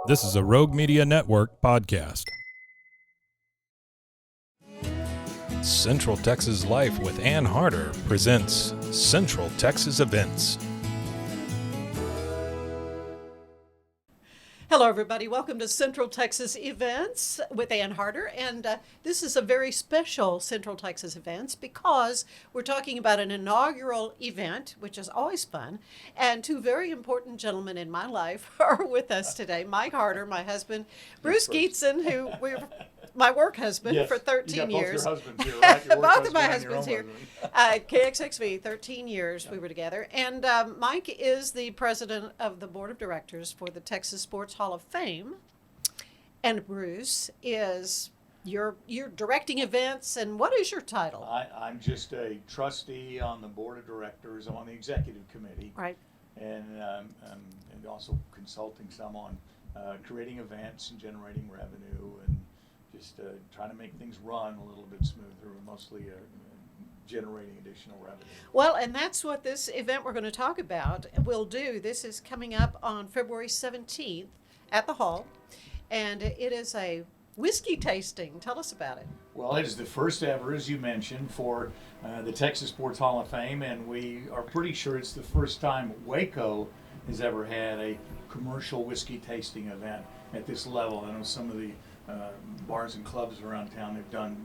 This is a Rogue Media Network podcast. Central Texas Life with Ann Harder presents Central Texas Events. Hello, everybody. Welcome to Central Texas Events with Ann Harder. And this is a very special Central Texas Events because we're talking about an inaugural event, which is always fun. And two very important gentlemen in my life are with us today. Mike Harder, my husband, Bruce Gietzen, who we're my work husband for 13 years. Both your husbands here, right? Your work Both of my husband husbands here. husband. KXXV, 13 years we were together. And Mike is the president of the board of directors for the Texas Sports Hall of Fame. And Bruce is, you're directing events. And what is your title? I'm just a trustee on the board of directors. I'm on the executive committee. Right. And also consulting some on creating events and generating revenue and just trying to make things run a little bit smoother, mostly generating additional revenue. Well, and that's what this event we're going to talk about will do. This is coming up on February 17th at the Hall, and it is a whiskey tasting. Tell us about it. Well, it is the first ever, as you mentioned, for the Texas Sports Hall of Fame, and we are pretty sure it's the first time Waco has ever had a commercial whiskey tasting event at this level. I know some of the bars and clubs around town have done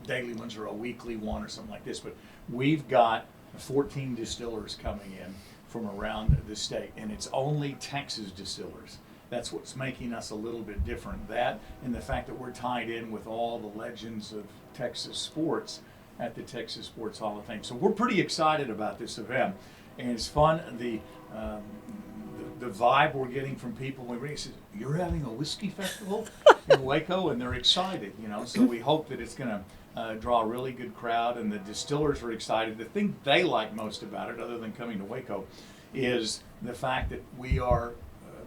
daily ones or a weekly one or something like this, but we've got 14 distillers coming in from around the state, and it's only Texas distillers. That's what's making us a little bit different. That and the fact that we're tied in with all the legends of Texas sports at the Texas Sports Hall of Fame. So we're pretty excited about this event, and it's fun. The vibe we're getting from people when we say, "You're having a whiskey festival in Waco," and they're excited, So we hope that it's going to draw a really good crowd, and the distillers are excited. The thing they like most about it, other than coming to Waco, is the fact that we are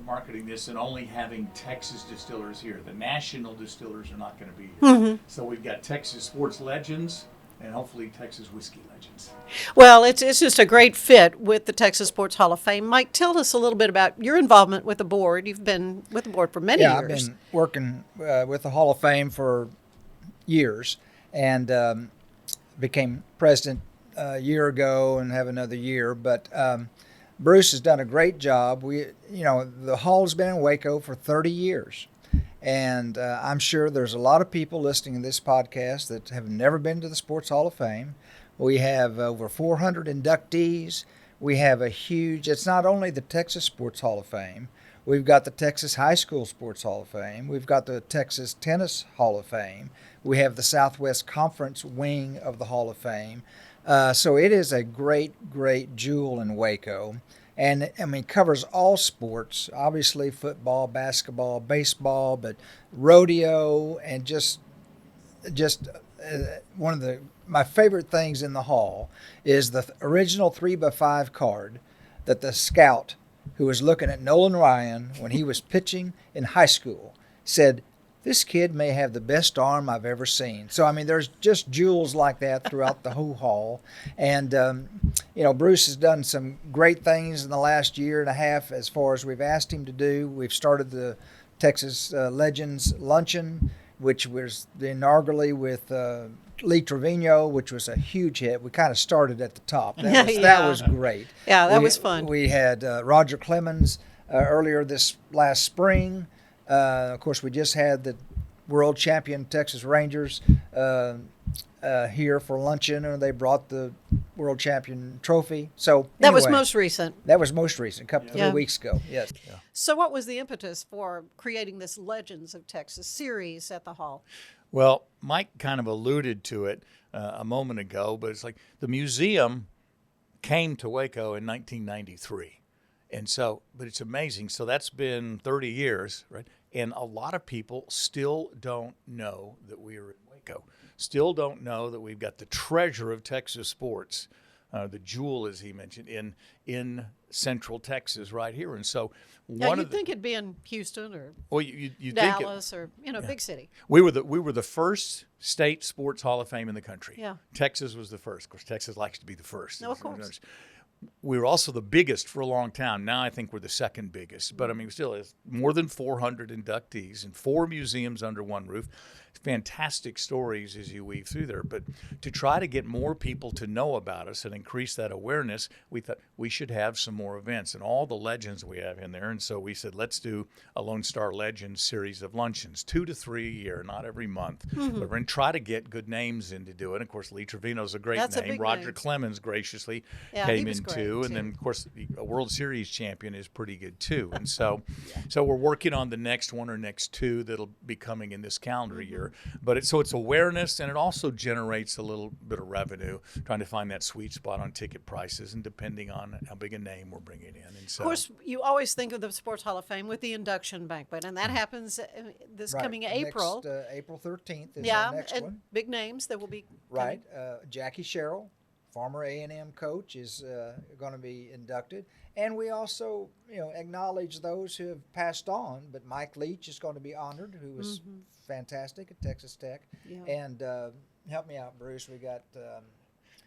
marketing this and only having Texas distillers here. The national distillers are not going to be here. Mm-hmm. So we've got Texas sports legends and hopefully Texas whiskey legends. Well, it's just a great fit with the Texas Sports Hall of Fame. Mike, tell us a little bit about your involvement with the board. You've been with the board for many years. Yeah, I've been working with the Hall of Fame for years and became president a year ago and have another year. But Bruce has done a great job. The Hall's been in Waco for 30 years. And I'm sure there's a lot of people listening to this podcast that have never been to the Sports Hall of Fame. We have over 400 inductees. We have it's not only the Texas Sports Hall of Fame. We've got the Texas High School Sports Hall of Fame. We've got the Texas Tennis Hall of Fame. We have the Southwest Conference wing of the Hall of Fame. So it is a great, great jewel in Waco. And it covers all sports, obviously football, basketball, baseball, but rodeo, and just one of my favorite things in the hall is the original 3x5 card that the scout who was looking at Nolan Ryan when he was pitching in high school said, "This kid may have the best arm I've ever seen." So, there's just jewels like that throughout the whole hall. And, Bruce has done some great things in the last year and a half as far as we've asked him to do. We've started the Texas Legends Luncheon, which was inaugurally with Lee Trevino, which was a huge hit. We kind of started at the top. That was great. Yeah, that was fun. We had Roger Clemens earlier this last spring. Of course, we just had the world champion Texas Rangers here for luncheon, and they brought the world champion trophy. So that was most recent. That was most recent, a couple 3 weeks ago. Yes. Yeah. So, what was the impetus for creating this Legends of Texas series at the Hall? Well, Mike kind of alluded to it a moment ago, but it's like the museum came to Waco in 1993. And so, but it's amazing. So that's been 30 years, right? And a lot of people still don't know that we are in Waco. Still don't know that we've got the treasure of Texas sports, the jewel, as he mentioned, in Central Texas right here. And so you'd think it'd be in Houston or Dallas or big city. We were the first state sports Hall of Fame in the country. Yeah. Texas was the first. Of course, Texas likes to be the first. No, of course. we were also the biggest for a long time. Now I think we're the second biggest. But, I mean, still, it's more than 400 inductees and 4 museums under one roof. Fantastic stories as you weave through there. But to try to get more people to know about us and increase that awareness, we thought we should have some more events and all the legends we have in there. And so we said, let's do a Lone Star Legends series of luncheons, 2 to 3 a year, not every month. But we're going to try to get good names in to do it. And of course, Lee Trevino's a great That's a name. big Roger name. Clemens graciously Yeah, came he was in great, too. And too. then, of course, a World Series champion is pretty good too. And so, so we're working on the next one or next 2 that'll be coming in this calendar year. But it's awareness, and it also generates a little bit of revenue, trying to find that sweet spot on ticket prices, and depending on how big a name we're bringing in. And so, Of course, you always think of the Sports Hall of Fame with the induction banquet, and that happens this Right. coming April. Next, April 13th is Yeah, our next and one. big names that will be Right. Jackie Sherrill, former A&M coach, is going to be inducted. And we also, acknowledge those who have passed on. But Mike Leach is going to be honored, who was fantastic at Texas Tech. Yeah. And help me out, Bruce. We got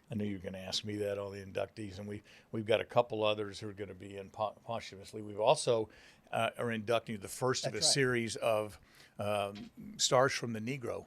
I knew you were going to ask me that, all the inductees, and we've got a couple others who are going to be in posthumously. We've also are inducting the first of a That's right. series of stars from the Negro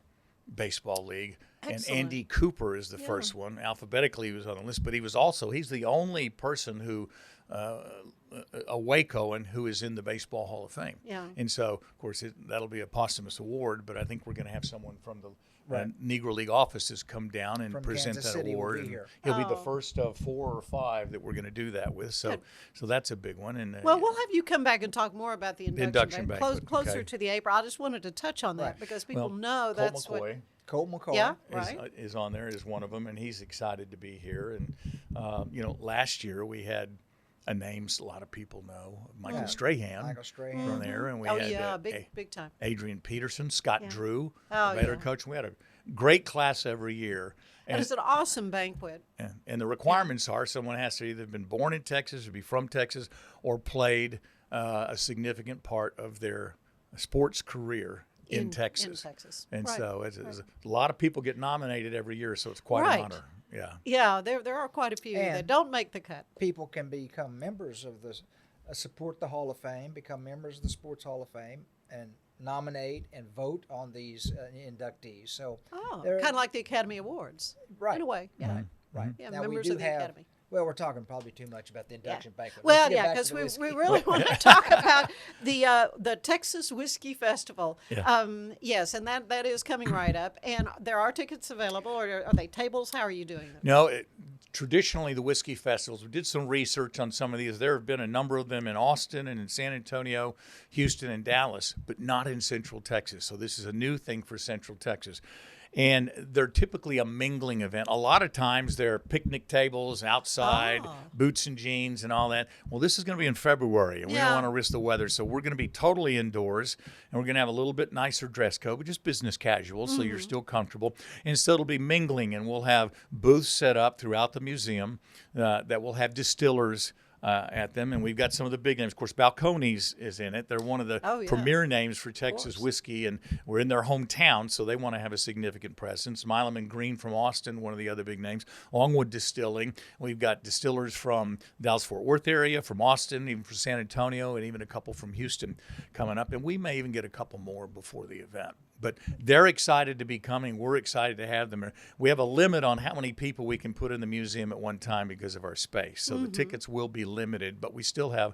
Baseball League. Excellent. And Andy Cooper is the first one. Alphabetically, he was on the list, but he's the only person who, a Wacoan, who is in the Baseball Hall of Fame. Yeah. And so, of course, that'll be a posthumous award, but I think we're going to have someone from the Right. Negro League offices come down and From present Kansas that City will award. be And here. he'll be the Oh. first of 4 or 5 that we're going to do that with. So, Good. so that's a big one. And Well, we'll have you come back and talk more about the induction, induction banquet. banquet, Closer okay. to the April. I just wanted to touch on that Right. because people Well, know Colt that's McCoy what. Colt McCoy. Yeah, is, right. is on there as one of them, and he's excited to be here. And last year we had a name a lot of people know, Michael Yeah. Strahan, Michael Strahan. from there, and we Oh had yeah, big time. Adrian Peterson, Scott Yeah. Drew, Oh, the veteran yeah. coach. We had a great class every year. And it's an awesome banquet. And the requirements are someone has to either have been born in Texas or be from Texas or played a significant part of their sports career in Texas. In Texas. And Right, so it's right. a lot of people get nominated every year, so it's quite Right. an honor. Yeah. Yeah, there are quite a few that And- don't make the cut. People can become members of the support the Hall of Fame, become members of the Sports Hall of Fame, and nominate and vote on these inductees. So Oh, they're- kind of like the Academy Awards. Right. In a way, yeah. right Yeah, now we members do of the have. Academy. Well, we're talking probably too much about the induction Yeah. banquet. Well, Let's get yeah, back to because the we whiskey. really want to talk about the Texas Whiskey Festival. Yeah. Yes, and that is coming right up. And there are tickets available, or are they tables? How are you doing them? No, traditionally the whiskey festivals, we did some research on some of these. There have been a number of them in Austin and in San Antonio, Houston, and Dallas, but not in Central Texas. So this is a new thing for Central Texas. And they're typically a mingling event. A lot of times they're picnic tables outside, Oh. boots and jeans and all that. Well, this is going to be in February, and we Yeah. don't want to risk the weather. So we're going to be totally indoors, and we're going to have a little bit nicer dress code, but just business casual, so you're still comfortable. And so it'll be mingling, and we'll have booths set up throughout the museum that will have distillers at them, and we've got some of the big names. Of course, Balcones is in it. They're one of the Oh, yeah. premier names for Texas course. whiskey, and we're in their hometown, so they want to have a significant presence. Milam and Green from Austin, one of the other big names. Longwood Distilling. We've got distillers from Dallas-Fort Worth area, from Austin, even from San Antonio, and even a couple from Houston coming up, and we may even get a couple more before the event. But they're excited to be coming. We're excited to have them. We have a limit on how many people we can put in the museum at one time because of our space. So the tickets will be limited, but we still have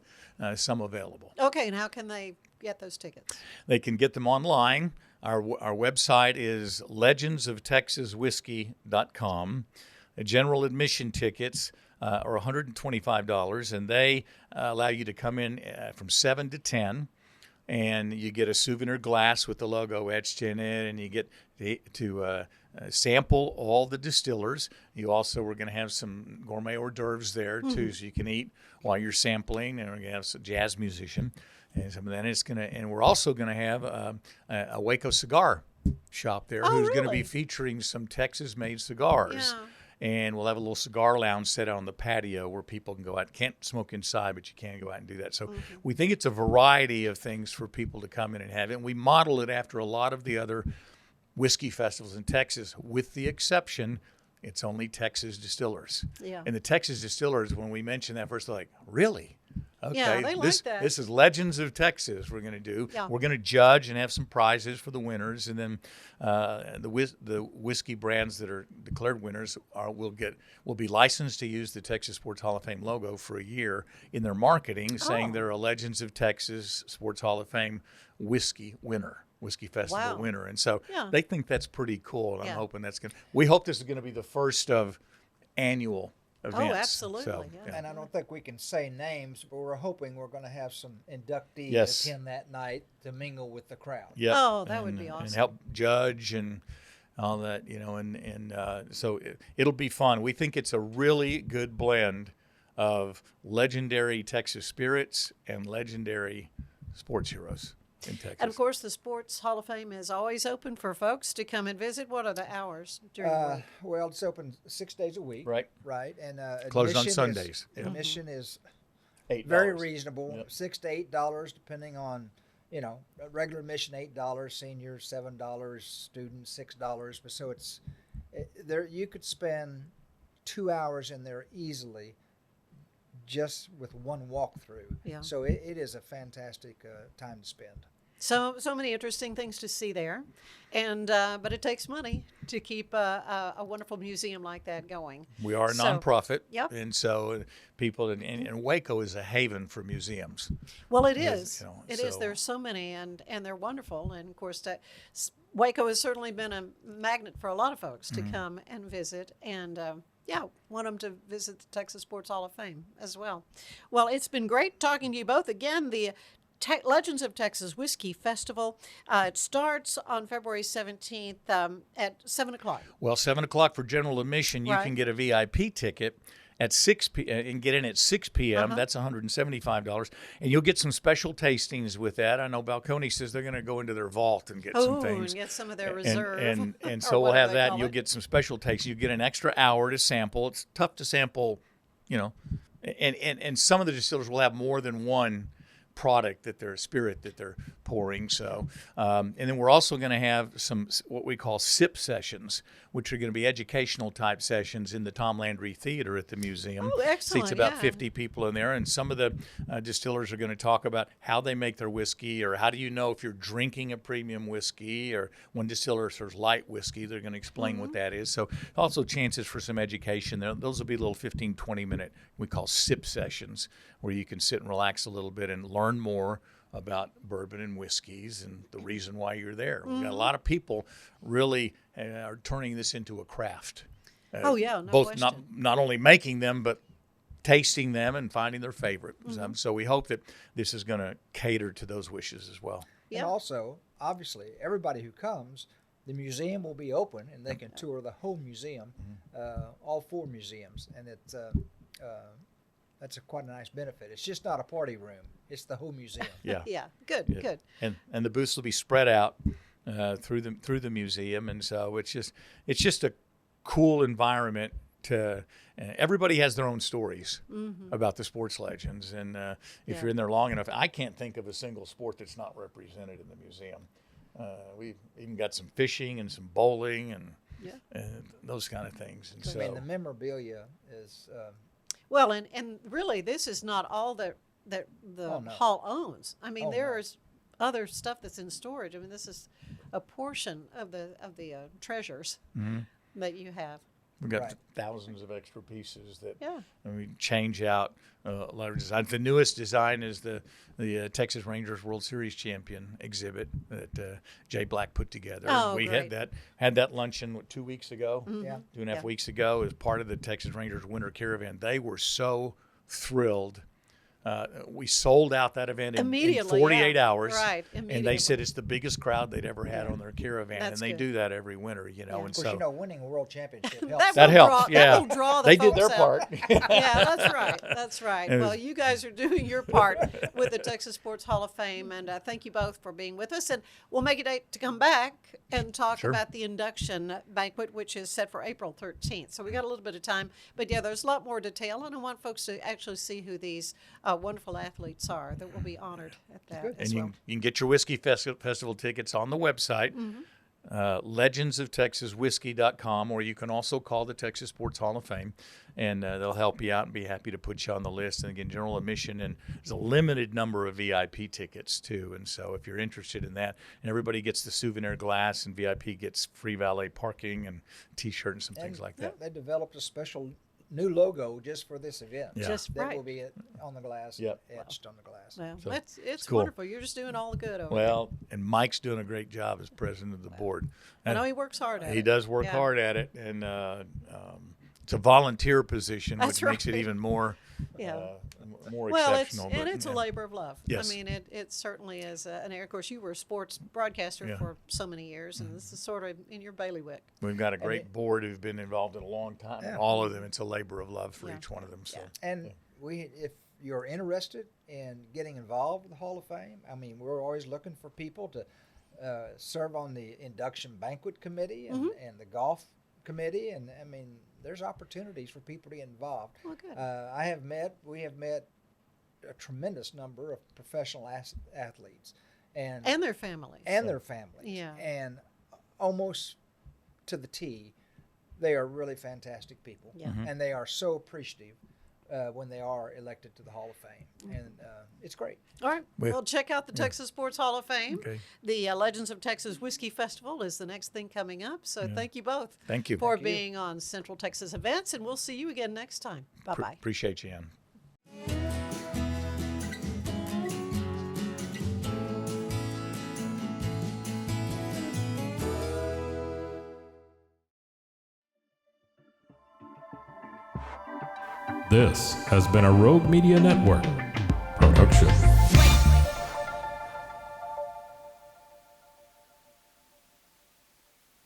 some available. Okay, and how can they get those tickets? They can get them online. Our website is legendsoftexaswhiskey.com. The general admission tickets are $125, and they allow you to come in from 7 to 10. And you get a souvenir glass with the logo etched in it, and you get to sample all the distillers. You also, we're going to have some gourmet hors d'oeuvres there too, so you can eat while you're sampling. And we're going to have some jazz musician, and some of that. And we're also going to have a Waco cigar shop there, Oh, who's going to really? be featuring some Texas-made cigars. Yeah. And we'll have a little cigar lounge set out on the patio where people can go out. Can't smoke inside, but you can go out and do that. So we think it's a variety of things for people to come in and have it. And we model it after a lot of the other whiskey festivals in Texas, with the exception It's only Texas distillers. Yeah. And the Texas distillers, when we mentioned that first, they're like, really? Okay, Yeah, they like that. This is Legends of Texas we're going to do. Yeah. We're going to judge and have some prizes for the winners. And then the whiskey brands that are declared winners will be licensed to use the Texas Sports Hall of Fame logo for a year in their marketing, saying they're a Legends of Texas Sports Hall of Fame whiskey festival winner. And so they think that's pretty cool. And I'm hoping we hope this is going to be the first of annual events. Oh, absolutely. So, yeah. And I don't think we can say names, but we're hoping we're going to have some inductees Yes. attend that night to mingle with the crowd. Yep. Oh, that would be awesome. And help judge and all that, so it'll be fun. We think it's a really good blend of legendary Texas spirits and legendary sports heroes in Texas. And of course, the Sports Hall of Fame is always open for folks to come and visit. What are the hours during the week? Well, it's open 6 days a week. Right. Right. And Closed on admission Sundays. Is, admission is $8. very reasonable, Yep. $6 to $8, depending on, regular admission $8, seniors $7, students $6. But so it's there. You could spend 2 hours in there easily, just with one walkthrough. Yeah. So it is a fantastic time to spend. So many interesting things to see there, and but it takes money to keep a wonderful museum like that going. We are a So- nonprofit, Yep. and so people and Waco is a haven for museums. Well, it Yes, is. you know, It is. so- There's so many, and they're wonderful. And of course, Waco has certainly been a magnet for a lot of folks to come and visit. And want them to visit the Texas Sports Hall of Fame as well. Well, it's been great talking to you both again. The Legends of Texas Whiskey Festival. It starts on February 17th at 7 o'clock. Well, 7 o'clock for general admission. You Right. can get a VIP ticket at 6 p.m. and get in at 6 p.m. That's $175, and you'll get some special tastings with that. I know Balcony says they're going to go into their vault and get some things. And get some of their reserve. And or so we'll whatever have they that, call and you'll it. get some special tastings. You get an extra hour to sample. It's tough to sample, and some of the distillers will have more than one product that they're pouring. So, and then we're also going to have some what we call sip sessions, which are going to be educational type sessions in the Tom Landry Theater at the museum. Oh, excellent, Seats about yeah. 50 people in there, and some of the distillers are going to talk about how they make their whiskey, or how do you know if you're drinking a premium whiskey, or when distillers serves light whiskey, they're going to explain what that is. So also chances for some education there. Those will be little 15, 20-minute, we call sip sessions, where you can sit and relax a little bit and learn more about bourbon and whiskeys and the reason why you're there. We've got a lot of people really are turning this into a craft. Oh, yeah, no both question. not only making them, but tasting them and finding their favorite. So we hope that this is going to cater to those wishes as well. Yeah. And also, obviously, everybody who comes, the museum will be open and they can tour the whole museum, all 4 museums, and that's quite a nice benefit. It's just not a party room; it's the whole museum. Yeah. Yeah, good. And the booths will be spread out through the museum, and so it's just a cool environment. Everybody has their own stories about the sports legends, and if you're in there long enough, I can't think of a single sport that's not represented in the museum. We've even got some fishing and some bowling and those kind of things. And I mean, the memorabilia is. Well, and really, this is not all that the Oh, no. hall owns. I mean, Oh, no. there's other stuff that's in storage. I mean, this is a portion of the treasures that you have. We've got Right. thousands of extra pieces that Yeah. we change out a lot of designs. The newest design is the Texas Rangers World Series champion exhibit that Jay Black put together. Oh, We great. had that luncheon 2 weeks ago, Yeah. 2.5 Yeah. weeks ago, as part of the Texas Rangers Winter Caravan. They were so thrilled. We sold out that event in Immediately, 48 yeah. hours. Right, And they immediately. said it's the biggest crowd they'd ever had on their caravan. That's and they good. do that every winter, Yeah. And Of course, so winning a world championship helps. that will helps. Draw, Yeah. That will draw the they did folks their out. part. Yeah, that's right. That's right. Well, you guys are doing your part with the Texas Sports Hall of Fame, and thank you both for being with us. And we'll make a date to come back and talk Sure. about the induction banquet, which is set for April 13th. So we got a little bit of time, but yeah, there's a lot more detail, and I want folks to actually see who these wonderful athletes are that will be honored at that And as you well. can get your whiskey festival tickets on the website. legendsoftexaswhiskey.com, or you can also call the Texas Sports Hall of Fame, and they'll help you out and be happy to put you on the list. And again, general admission, and there's a limited number of VIP tickets too. And so if you're interested in that, and everybody gets the souvenir glass, and VIP gets free valet parking and T-shirt and some things like that. They developed a special new logo just for this event. Yeah. Just That right. will be on the glass, Yep. etched on the glass. Well, So, it's cool. wonderful. You're just doing all the good over Well, and Mike's doing a great job as president of the board. there. I know he works hard at it. He does work Yeah. hard at it, and it's a volunteer position, That's which makes it right. even more Yeah. more Well, exceptional. it's a labor of love. Yes. I mean, it certainly is. And of course, you were a sports broadcaster Yeah. for so many years, and this is sort of in your bailiwick. We've got a great board who've been involved in a long time. And Yeah. all of them, it's a labor of love for Yeah. each one of them. So And if you're interested in getting involved with the Hall of Fame, I mean, we're always looking for people to serve on the induction banquet committee and the golf committee, and I mean, there's opportunities for people to get involved. Well, good. We have met a tremendous number of professional athletes, and Their families. their families, Yeah. and almost to the T, they are really fantastic people, Yeah. Mhm. and they are so appreciative when they are elected to the Hall of Fame, and it's great. All right. We- Well, check out the Texas Sports Hall of Fame. Okay. The Legends of Texas Whiskey Festival is the next thing coming up. So thank you both Thank you. for Thank being on Central Texas Events, and we'll see you again next time. Bye-bye. Appreciate you, Ann. This has been a Rogue Media Network production.